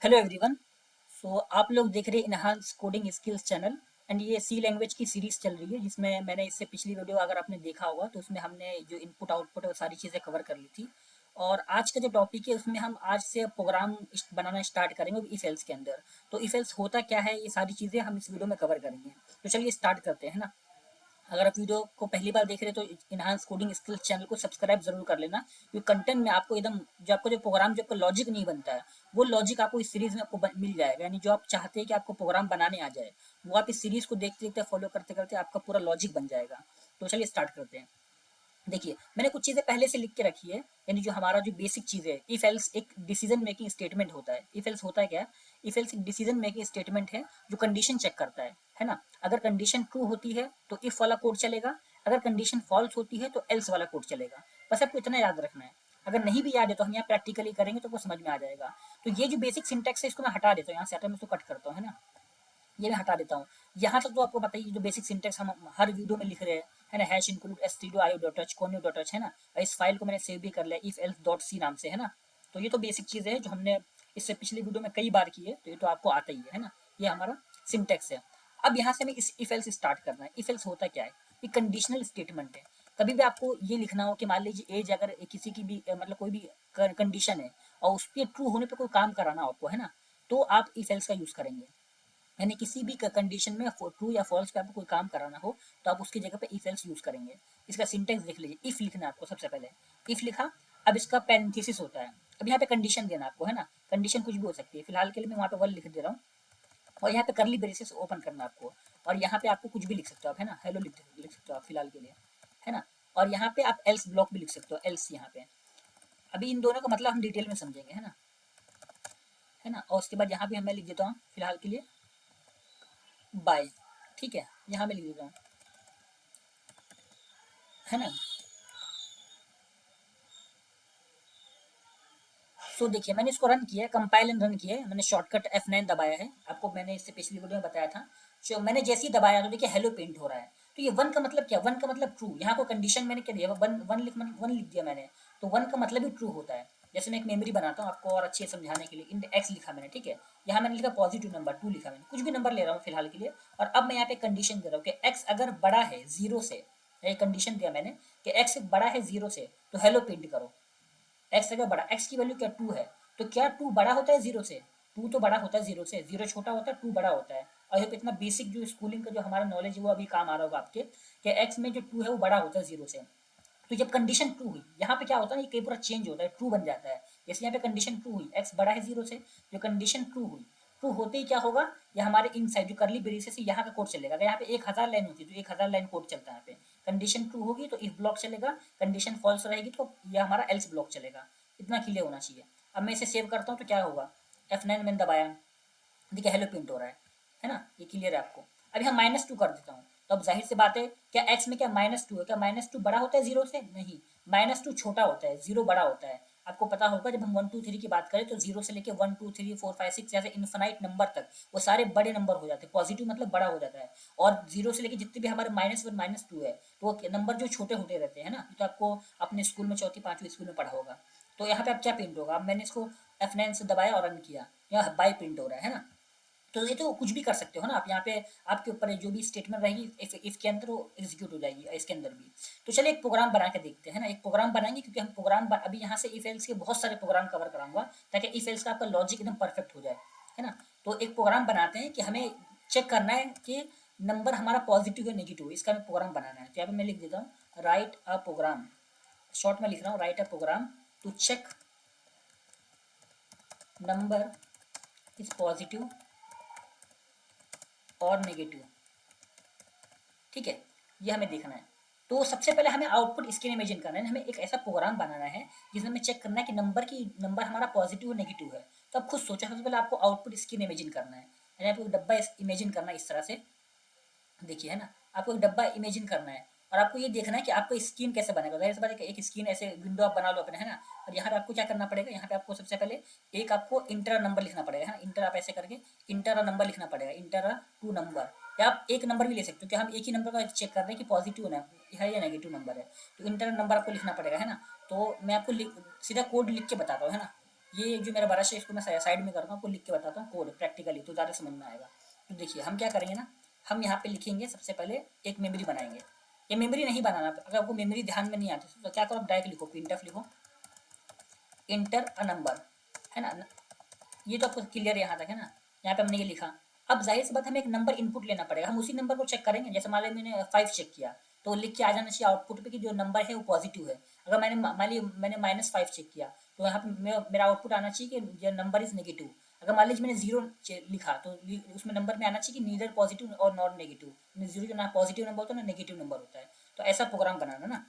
Hello everyone. सो आप लोग देख रहे हैं enhance coding skills channel and ये सी लैंग्वेज की सीरीज चल रही है जिसमें मैंने इससे पिछली वीडियो अगर आपने देखा होगा तो उसमें हमने जो इनपुट आउटपुट है वो सारी चीज़ें कवर कर ली थी। और आज का जो टॉपिक है उसमें हम आज से प्रोग्राम बनाना स्टार्ट करेंगे इफ एल्स के अंदर। तो इफ एल्स होता क्या है ये सारी चीज़ें हम इस वीडियो में कवर करेंगे। तो चलिए स्टार्ट करते हैं ना। अगर आप वीडियो को पहली बार देख रहे हैं तो इनहांस कोडिंग स्किल्स चैनल को सब्सक्राइब जरूर कर लेना, क्योंकि कंटेंट में आपको एकदम जो आपको जो प्रोग्राम जो आपका लॉजिक नहीं बनता है वो लॉजिक आपको इस सीरीज में आपको मिल जाएगा। यानी जो आप चाहते हैं कि आपको प्रोग्राम बनाने आ जाए वो आप इस सीरीज को देखते देखते फॉलो करते करते आपका पूरा लॉजिक बन जाएगा। तो चलिए स्टार्ट करते हैं। देखिए मैंने कुछ चीज़ें पहले से लिख के रखी है। यानी जो हमारा जो बेसिक चीज़ है, इफ एल्स एक डिसीजन मेकिंग स्टेटमेंट होता है। इफ एल्स होता है क्या? इफ एल्स एक डिसीजन मेकिंग स्टेटमेंट है जो कंडीशन चेक करता है ना। अगर कंडीशन ट्रू होती है तो इफ वाला कोड चलेगा, अगर कंडीशन फॉल्स होती है तो एल्स वाला कोड चलेगा। बस आपको इतना याद रखना है। अगर नहीं भी याद है तो हम यहाँ प्रैक्टिकली करेंगे तो वो समझ में आ जाएगा। तो ये जो बेसिक सिंटेक्स है इसको मैं हटा देता हूँ, यहाँ से हटा मैं इसको कट करता हूँ, है ना। ये मैं हटा देता हूँ। यहाँ तक तो आपको बताइए जो बेसिक सिंटेक्स हम हर वीडियो में लिख रहे हैं, है ना। हैश इंक्लूड stdio.h conio.h, है ना। और इस फाइल को मैंने सेव भी कर लिया if else डॉट सी नाम से, है ना। तो ये तो बेसिक चीज़ है जो हमने इससे पिछली वीडियो में कई बार की है, तो ये तो आपको आता ही है ना। ये हमारा सिंटेक्स है। अब यहाँ से हमें इस इफ एल्स स्टार्ट करना है। इफ एल्स होता क्या है? ये कंडीशनल स्टेटमेंट है। कभी भी आपको ये लिखना हो कि मान लीजिए एज अगर किसी की भी मतलब कोई भी कंडीशन है और उसके ट्रू होने पे कोई काम कराना हो आपको, है ना, तो आप इफ एल्स का यूज़ करेंगे। यानी किसी भी कंडीशन में ट्रू या फॉल्स पे आपको कोई काम कराना हो तो आप उसकी जगह पे इफ एल्स यूज करेंगे। इसका सिंटेक्स देख लीजिए। इफ लिखना है आपको सबसे पहले। इफ लिखा, अब इसका पैरेंथेसिस होता है। अब यहाँ पे कंडीशन देना आपको, है ना। कंडीशन कुछ भी हो सकती है, फिलहाल के लिए मैं वहाँ पे वन लिख दे रहा हूँ। और यहाँ पे करली ब्रेसेस ओपन करना आपको। और यहाँ पे आपको कुछ भी लिख सकते हो आप, है ना। हेलो लिख सकते हो आप फिलहाल के लिए, है ना। और यहाँ पे आप एल्स ब्लॉक भी लिख सकते हो, एल्स यहाँ पे। अभी इन दोनों का मतलब हम डिटेल में समझेंगे, है ना। है ना। और उसके बाद यहाँ पे मैं लिख देता हूँ फिलहाल के लिए बाय। ठीक है, यहाँ मैं लिख देता हूँ, है ना। सो देखिए मैंने इसको रन किया है, कंपाइल एंड रन किया है। मैंने शॉर्टकट F9 दबाया है, आपको मैंने इससे पिछली वीडियो में बताया था। जो मैंने जैसे ही दबाया तो देखिए हेलो पेंट हो रहा है। तो ये वन का मतलब क्या? वन का मतलब ट्रू। यहाँ को कंडीशन मैंने क्या दिया? वन लिख दिया मैंने। तो वन का मतलब ही ट्रू होता है। जैसे मैं एक मेमोरी बनाता हूँ आपको और अच्छे से समझाने के लिए, इन एक्स लिखा मैंने, ठीक है। यहाँ मैंने लिखा पॉजिटिव नंबर टू लिखा मैंने, कुछ भी नंबर ले रहा हूँ फिलहाल के लिए। और अब मैं यहाँ पे कंडीशन दे रहा हूँ कि एक्स अगर बड़ा है जीरो से, एक कंडीशन दिया मैंने कि एक्स बड़ा है जीरो से तो हेलो पेंट करो। एक्स अगर बड़ा, एक्स की वैल्यू क्या टू है, तो क्या टू बड़ा होता है जीरो से? टू तो बड़ा होता है जीरो से, जीरो छोटा होता है, टू बड़ा होता है। और ये इतना बेसिक जो स्कूलिंग का जो हमारा नॉलेज है वो अभी काम आ रहा होगा आपके, कि एक्स में जो टू है वो बड़ा होता है जीरो से। तो जब कंडीशन ट्रू हुई, यहाँ पे क्या होता है ना, ये कई पूरा चेंज होता है, ट्रू बन जाता है। जैसे यहाँ पे कंडीशन ट्रू हुई, एक्स बड़ा है जीरो से, जो कंडीशन ट्रू हुई, ट्रू होते ही क्या होगा, ये हमारे इन साइड जो करली ब्रेसेस से यहाँ का कोड चलेगा। अगर यहाँ पे 1000 लाइन होती है तो 1000 लाइन कोड चलता है यहाँ पे। कंडीशन ट्रू होगी तो इफ ब्लॉक चलेगा, कंडीशन फॉल्स रहेगी तो ये हमारा एल्स ब्लॉक चलेगा। इतना क्लियर होना चाहिए। अब मैं इसे सेव करता हूँ तो क्या होगा, F9 मैंने दबाया, देखिए हेलो प्रिंट हो रहा है ना। ये क्लियर है आपको। अभी हम -2 कर देता हूँ, तो अब जाहिर सी बात है, क्या एक्स में क्या -2 है? क्या -2 बड़ा होता है जीरो से? नहीं, -2 छोटा होता है, जीरो बड़ा होता है। आपको पता होगा जब हम 1 2 3 की बात करें तो जीरो से लेके 1 2 3 4 5 6 जैसे इन्फिनाइट नंबर तक वो सारे बड़े नंबर हो जाते हैं। पॉजिटिव मतलब बड़ा हो जाता है। और जीरो से लेके जितने भी हमारे -1 -2 है तो वो नंबर जो छोटे होते रहते हैं ना। ये तो आपको अपने स्कूल में चौथी पांचवी स्कूल में पढ़ा होगा। तो यहाँ पे अब क्या प्रिंट होगा? अब मैंने इसको F9 से दबाया और रन किया, यहाँ बाई प्रिंट हो रहा है ना। तो ये तो कुछ भी कर सकते हो ना आप यहाँ पे। आपके ऊपर है, जो भी स्टेटमेंट रहेगी इफ के अंदर वो एग्जीक्यूट हो जाएगी, इसके अंदर भी। तो चलिए एक प्रोग्राम बना के देखते हैं ना। एक प्रोग्राम बनाएंगे क्योंकि हम अभी यहाँ से इफ एल्स के बहुत सारे प्रोग्राम कवर कराऊंगा ताकि इफ एल्स का आपका लॉजिक एकदम परफेक्ट हो जाए, है ना। तो एक प्रोग्राम बनाते हैं कि हमें चेक करना है कि नंबर हमारा पॉजिटिव है नेगेटिव, इसका हमें प्रोग्राम बनाना है। तो यहाँ पे मैं लिख देता हूँ राइट अ प्रोग्राम, शॉर्ट में लिख रहा हूँ write a program to check number is positive और नेगेटिव। ठीक है, ये हमें देखना है। तो सबसे पहले हमें आउटपुट स्क्रीन इमेजिन करना है। हमें एक ऐसा प्रोग्राम बनाना है जिसमें हमें चेक करना है कि नंबर हमारा पॉजिटिव और नेगेटिव है। तो अब खुद सोचा, सबसे पहले आपको आउटपुट स्क्रीन इमेजिन करना है। यानी आपको डब्बा इमेजिन करना है इस तरह से, देखिए, है ना। आपको एक डब्बा इमेजिन करना है और आपको ये देखना है कि आपको स्क्रीन कैसे बनेगा। जाहिर सी बात है कि एक स्क्रीन ऐसे विंडो आप बना लो अपने, है ना। और यहाँ पे आपको क्या करना पड़ेगा, यहाँ पे आपको सबसे पहले एक आपको इंटर नंबर लिखना पड़ेगा, है ना। इंटर आप ऐसे करके इंटर नंबर लिखना पड़ेगा, इंटर टू नंबर। या आप एक नंबर भी ले सकते हो कि हम एक ही नंबर का चेक कर रहे हैं कि पॉजिटिव है या नेगेटिव नंबर है। तो इंटर नंबर आपको लिखना पड़ेगा, है ना। तो मैं आपको सीधा कोड लिख के बताता हूँ, है ना। ये जो मेरा बड़ा शेप इसको मैं साइड में करता हूँ, आपको लिख के बताता हूँ कोड प्रैक्टिकली, तो ज़्यादा समझ में आएगा। तो देखिए हम क्या करेंगे ना, हम यहाँ पे लिखेंगे सबसे पहले एक मेमोरी बनाएंगे। ये मेमोरी नहीं बनाना, अगर आपको मेमोरी ध्यान में नहीं आती तो क्या करो, आप डायरेक्ट लिखो प्रिंटफ लिखो, इंटर अ नंबर, है ना। ये तो आपको क्लियर यहाँ तक है ना। यहाँ पे हमने ये लिखा। अब जाहिर सी बात हमें एक नंबर इनपुट लेना पड़ेगा, हम उसी नंबर को चेक करेंगे। जैसे मान लो मैंने 5 चेक किया, तो लिख के आ जाना चाहिए आउटपुट पे कि जो नंबर है वो पॉजिटिव है। अगर मैंने मान ली मैंने -5 चेक किया, तो यहाँ पे मेरा आउटपुट आना चाहिए कि जो नंबर इज नेगेटिव। अगर मान लीजिए मैंने 0 लिखा, तो उसमें नंबर में आना चाहिए कि नीदर पॉजिटिव और नॉट नेगेटिव। 0 जो ना पॉजिटिव नंबर होता है ना नेगेटिव नंबर होता है। तो ऐसा प्रोग्राम बनाना ना।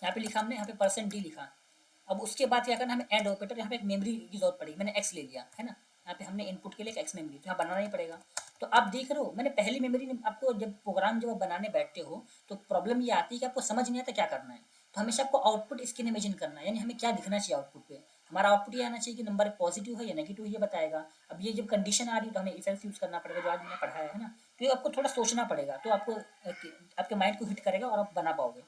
यहाँ पे लिखा हमने, यहाँ पे %d लिखा। अब उसके बाद क्या करना, हमें एंड ऑपरेटर, यहाँ पे एक मेमोरी की जरूरत पड़ेगी। मैंने एक्स ले लिया है ना, यहाँ पे हमने इनपुट के लिए एक एक्स मेमोरी, तो यहाँ बनाना ही पड़ेगा। तो आप देख रहे हो मैंने पहली मेमोरी, आपको जब प्रोग्राम जब आप बनाने बैठते हो तो प्रॉब्लम ये आती है कि आपको समझ नहीं आता क्या करना है। तो हमेशा आपको आउटपुट स्क्रीन इमेजिन करना है, यानी हमें क्या दिखना चाहिए आउटपुट पे। हमारा आउटपुट ये आना चाहिए कि नंबर पॉजिटिव है या नेगेटिव है, ये बताएगा। अब ये जब कंडीशन आ रही है तो हमें इफ एल्स यूज करना पड़ेगा, जो आज मैंने पढ़ाया है ना। तो ये आपको थोड़ा सोचना पड़ेगा, तो आपको आपके माइंड को हिट करेगा और आप बना पाओगे,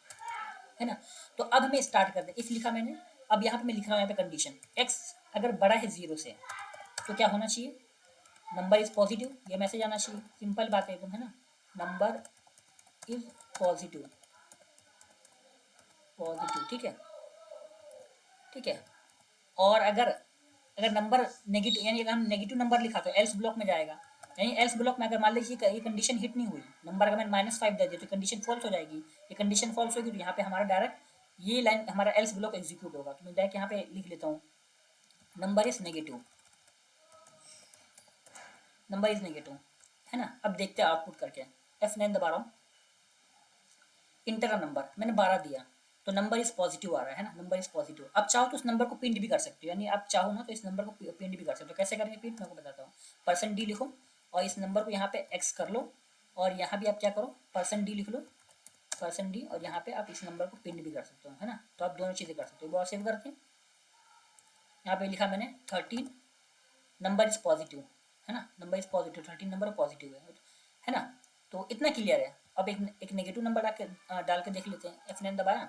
है ना। तो अब हमें स्टार्ट करते हैं। इफ लिखा मैंने, अब यहाँ पे मैं लिख रहा हूँ, यहाँ पे कंडीशन x अगर बड़ा है 0 से, तो क्या होना चाहिए, नंबर इज पॉजिटिव, ये मैसेज आना चाहिए। सिंपल बात है एकदम, है ना। नंबर इज पॉजिटिव, पॉजिटिव, ठीक है, ठीक है। और अगर अगर नंबर नेगेटिव, यानी अगर हम नेगेटिव नंबर लिखा तो एल्स ब्लॉक में जाएगा। यानी एल्स ब्लॉक में अगर मान लीजिए ये कंडीशन हिट नहीं हुई, नंबर अगर मैंने -5 दे दिया, तो कंडीशन फॉल्स हो जाएगी। ये कंडीशन फॉल्स होगी तो यहाँ पे हमारा डायरेक्ट ये लाइन हमारा एल्स ब्लॉक एग्जीक्यूट होगा। तो मैं डायरेक्ट यहाँ पे लिख लेता हूँ, number is negative, number is negative, है ना। अब देखते हैं आउटपुट करके। F9 दबा रहा हूँ, इंटर नंबर मैंने 12 दिया, तो नंबर इज पॉजिटिव आ रहा है ना, नंबर इज पॉजिटिव। अब चाहो तो उस नंबर को प्रिंट भी कर सकते हो, यानी आप चाहो ना तो इस नंबर को प्रिंट भी कर सकते हो। कैसे करेंगे प्रिंट, मैं आपको बताता हूँ। %d लिखो और इस नंबर को यहाँ पे x कर लो, और यहाँ भी आप क्या करो, %d लिख लो, %d, और यहाँ पे आप इस नंबर को प्रिंट भी कर सकते हो, है ना। तो आप दोनों चीज़ें कर सकते हो। बहुत सेव करते हैं, यहाँ पे लिखा मैंने 13 नंबर इज पॉजिटिव, है ना, number is positive, 13 number positive है ना। तो इतना क्लियर है। अब एक नेगेटिव नंबर डाल के देख लेते हैं। F9 दबाया,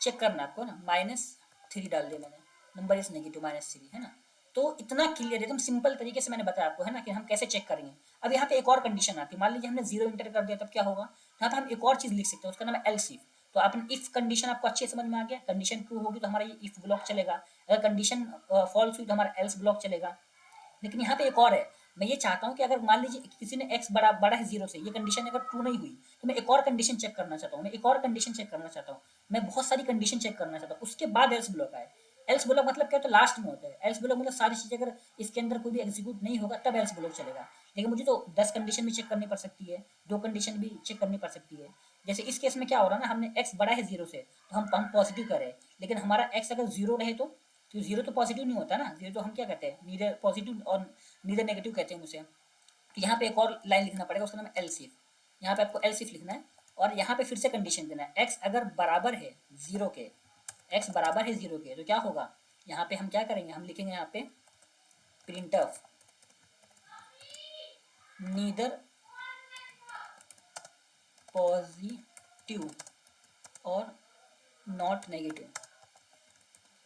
चेक करना आपको ना, -3 डाल दिया मैंने, नंबर इज नेगेटिव -3, है ना। तो इतना क्लियर, एकदम सिंपल तरीके से मैंने बताया आपको, है ना, कि हम कैसे चेक करेंगे। अब यहाँ पे एक और कंडीशन आती है, मान लीजिए हमने 0 इंटर कर दिया, तब क्या होगा, यहाँ पे हम एक और चीज़ लिख सकते हैं, उसका नाम है एल्स इफ। तो अपन इफ कंडीशन आपको अच्छे समझ में आ गया, कंडीशन ट्रू होगी तो हमारा ये इफ ब्लॉक चलेगा, अगर कंडीशन फॉल्स हुई तो हमारा एल्स ब्लॉक चलेगा। लेकिन यहाँ पे एक और है, मैं ये चाहता हूँ कि अगर मान लीजिए किसी ने x बड़ा बड़ा है 0 से, ये कंडीशन अगर ट्रू नहीं हुई, तो मैं एक और कंडीशन चेक करना चाहता हूँ, मैं एक और कंडीशन चेक करना चाहता हूँ, मैं बहुत सारी कंडीशन चेक करना चाहता हूँ, उसके बाद एल्स ब्लॉक आए। एल्स ब्लॉक मतलब क्या होता है, लास्ट में होता है। एल्स ब्लॉक मतलब सारी चीज़ें अगर इसके अंदर कोई भी एग्जीक्यूट नहीं होगा तब एल्स ब्लॉक चलेगा। लेकिन मुझे तो 10 कंडीशन भी चेक करनी पड़ सकती है, 2 कंडीशन भी चेक करनी पड़ सकती है। जैसे इस केस में क्या हो रहा है ना, हमने x बड़ा है 0 से, तो हम पॉजिटिव कर रहे हैं, लेकिन हमारा x अगर 0 रहे तो 0 तो पॉजिटिव नहीं होता ना, 0 तो हम क्या कहते हैं, नीदर पॉजिटिव और नीदर नेगेटिव कहते हैं उसे। तो यहाँ पे एक और लाइन लिखना पड़ेगा, उसका नाम है एल्स इफ। यहाँ पे आपको एल्स इफ लिखना है, और यहाँ पे फिर से कंडीशन देना है, x अगर बराबर है 0 के, x बराबर है 0 के, तो क्या होगा, यहाँ पे हम क्या करेंगे, हम लिखेंगे यहाँ पे प्रिंटफ नीदर पॉजिटिव और नॉट नेगेटिव।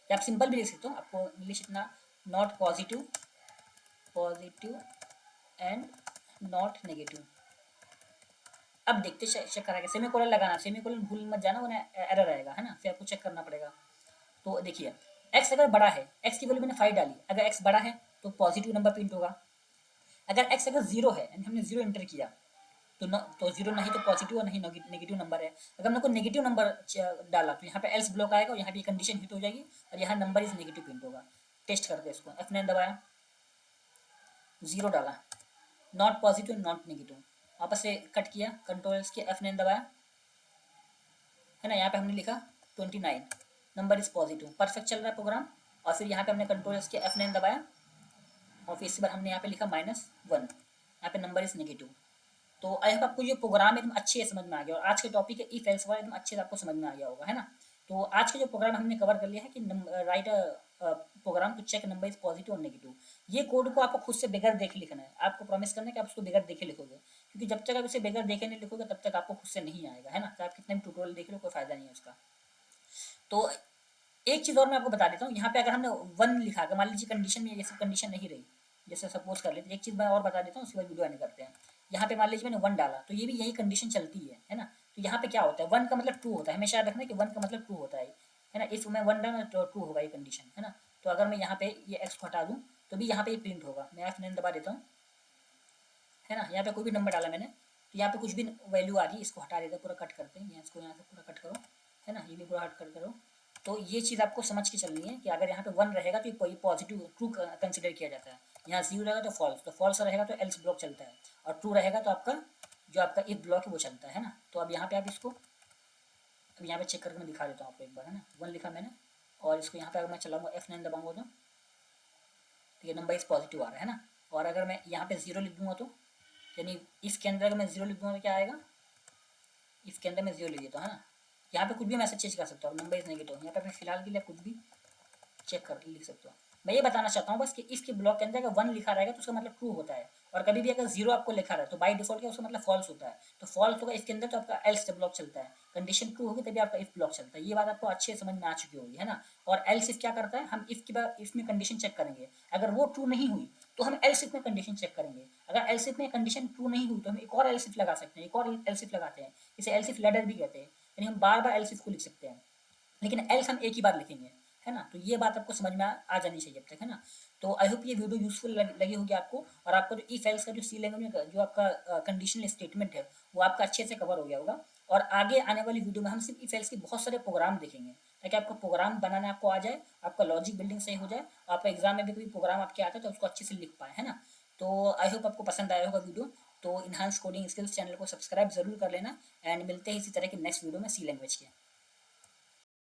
या आप सिंपल भी लिख सकते हो, आपको इंग्लिश इतना, not positive, positive and not negative. अब देखते चेक करा के सेमीकोलन लगाना, सेमीकोलन भूल मत जाना वरना एरर आएगा, है ना, फिर आपको चेक करना पड़ेगा। तो देखिए x अगर बड़ा है, x की वैल्यू मैंने 5 डाली, अगर x बड़ा है तो पॉजिटिव नंबर प्रिंट होगा। अगर x अगर 0 है, यानी हमने 0 एंटर किया, तो न तो 0 नहीं तो पॉजिटिव और नहीं नेगेटिव नंबर है। अगर हमने कोई नेगेटिव नंबर डाला तो यहाँ पे एल्स ब्लॉक आएगा और यहाँ पे कंडीशन हिट हो जाएगी, और यहाँ नंबर इज नेगेटिव प्रिंट होगा। टेस्ट करते हैं इसको। F9 दबाया, 0 डाला, नॉट पॉजिटिव नॉट नेगेटिव, वापस से कट किया, कंट्रोल के F9 दबाया, है ना। यहाँ पे हमने लिखा 29 नंबर इज पॉजिटिव, परफेक्ट चल रहा है प्रोग्राम। और फिर यहाँ पे हमने कंट्रोल के F9 दबाया, और फिर इस बार हमने यहाँ पे लिखा -1, यहाँ पे नंबर इज नेगेटिव। तो आई होप आपको ये प्रोग्राम एकदम अच्छे से समझ में आ गया, और आज के टॉपिक है इफ एल्स वाला एकदम अच्छे से आपको समझ में आ गया होगा, है ना। तो आज का जो प्रोग्राम हमने कवर कर लिया है कि write program to check number is positive और नेगेटिव। ये कोड को आपको खुद से बगैर देखे लिखना है, आपको प्रॉमिस करना है कि आप उसको बगैर देखे लिखोगे, क्योंकि जब तक आप इसे बगैर देखे नहीं लिखोगे तब तक आपको खुद से नहीं आएगा, है ना। तो आप कितने भी ट्यूटोरियल देख लो कोई फायदा नहीं है उसका। तो एक चीज़ और मैं आपको बता देता हूँ, यहाँ पे अगर हमने 1 लिखा अगर मान लीजिए कंडीशन में ये सब कंडीशन नहीं रही, जैसे सपोज कर लेते, एक चीज़ मैं और बता देता हूँ, उसके बाद वीडियो एंड करते हैं। यहाँ पे मान लीजिए मैंने 1 डाला, तो ये भी यही कंडीशन चलती है ना। तो यहाँ पे क्या होता है, 1 का मतलब ट्रू होता है, हमेशा याद रखना कि 1 का मतलब ट्रू होता है ना। इफ मैं 1 डाला तो ट्रू होगा ये कंडीशन, है ना। तो अगर मैं यहाँ पे ये एक्स को हटा दूँ तो भी यहाँ पे ये प्रिंट होगा। मैं F9 दबा देता हूँ, है ना। यहाँ पे कोई भी नंबर डाला मैंने, तो यहाँ पे कुछ भी वैल्यू आ रही है, इसको हटा देते हैं, पूरा कट करते हैं, इसको यहाँ से पूरा कट करो, है ना। ये भी पूरा हट कर करो। तो ये चीज़ आपको समझ के चलनी है कि अगर यहाँ पे 1 रहेगा तो ये पॉजिटिव ट्रू कंसिडर किया जाता है, यहाँ 0 रहेगा तो फॉल्स रहेगा तो एल्स ब्लॉक चलता है, और ट्रू रहेगा तो आपका जो आपका इफ ब्लॉक है वो चलता है ना। तो अब यहाँ पे आप इसको, अब यहाँ पे चेक करके मैं दिखा देता हूँ आपको एक बार, है ना। 1 लिखा मैंने, और इसको यहाँ पे अगर मैं चलाऊंगा F9 दबाऊंगा तो ये नंबर इस पॉजिटिव आ रहा है ना। और अगर मैं यहाँ पे 0 लिख दूंगा तो, यानी इसके अंदर अगर मैं 0 लिख दूंगा तो क्या आएगा, इसके अंदर मैं 0 लिख देता हूँ, है ना। यहाँ पे कुछ भी मैसेज चेंज कर सकता हूँ, नंबर इज नेगेटिव, यहाँ पे अपने फिलहाल के लिए कुछ भी चेक कर लिख सकते हो। मैं ये बताना चाहता हूँ बस कि इफ के ब्लॉक के अंदर अगर 1 लिखा रहेगा तो उसका मतलब ट्रू होता है, और कभी भी अगर 0 आपको लिखा रहा है तो बाई डिफॉल्ट क्या उसका मतलब फॉल्स होता है। तो फॉल्स होगा इसके अंदर तो आपका एल्स ब्लॉक चलता है, कंडीशन ट्रू होगी तभी आपका इफ ब्लॉक चलता है। ये बात आपको अच्छे समझ में आ चुकी होगी, है ना। और एल्स इफ क्या करता है, हम इफ के बाद इफ में कंडीशन चेक करेंगे, अगर वो ट्रू नहीं हुई तो हम एल्स इफ में कंडीशन चेक करेंगे, अगर एल्स इफ में कंडीशन ट्रू नहीं हुई तो हम एक और एल्स इफ लगा सकते हैं, एक और एल्स इफ लगाते हैं, इसे एल्स इफ लैडर भी कहते हैं, यानी हम बार बार एल्स इफ को लिख सकते हैं, लेकिन एल्स हम एक ही बार लिखेंगे, है ना। तो ये बात आपको समझ में आ जानी चाहिए अब तक, है ना। तो आई होप ये वीडियो यूजफुल लगी होगी आपको, और आपको जो इफ एल्स का जो सी लैंग्वेज में जो आपका कंडीशनल स्टेटमेंट है वो आपका अच्छे से कवर हो गया होगा। और आगे आने वाली वीडियो में हम सिर्फ इफ एल्स के बहुत सारे प्रोग्राम देखेंगे, ताकि आपको प्रोग्राम बनाना आपको आ जाए, आपका लॉजिक बिल्डिंग सही हो जाए, आपका एग्जाम में भी कोई प्रोग्राम आपके आता है तो उसको अच्छे से लिख पाए, है ना। तो आई होप आपको पसंद आया होगा वीडियो। तो इन्हांस कोडिंग स्किल्स चैनल को सब्सक्राइब जरूर कर लेना, एंड मिलते हैं इसी तरह के नेक्स्ट वीडियो में सी लैंग्वेज के।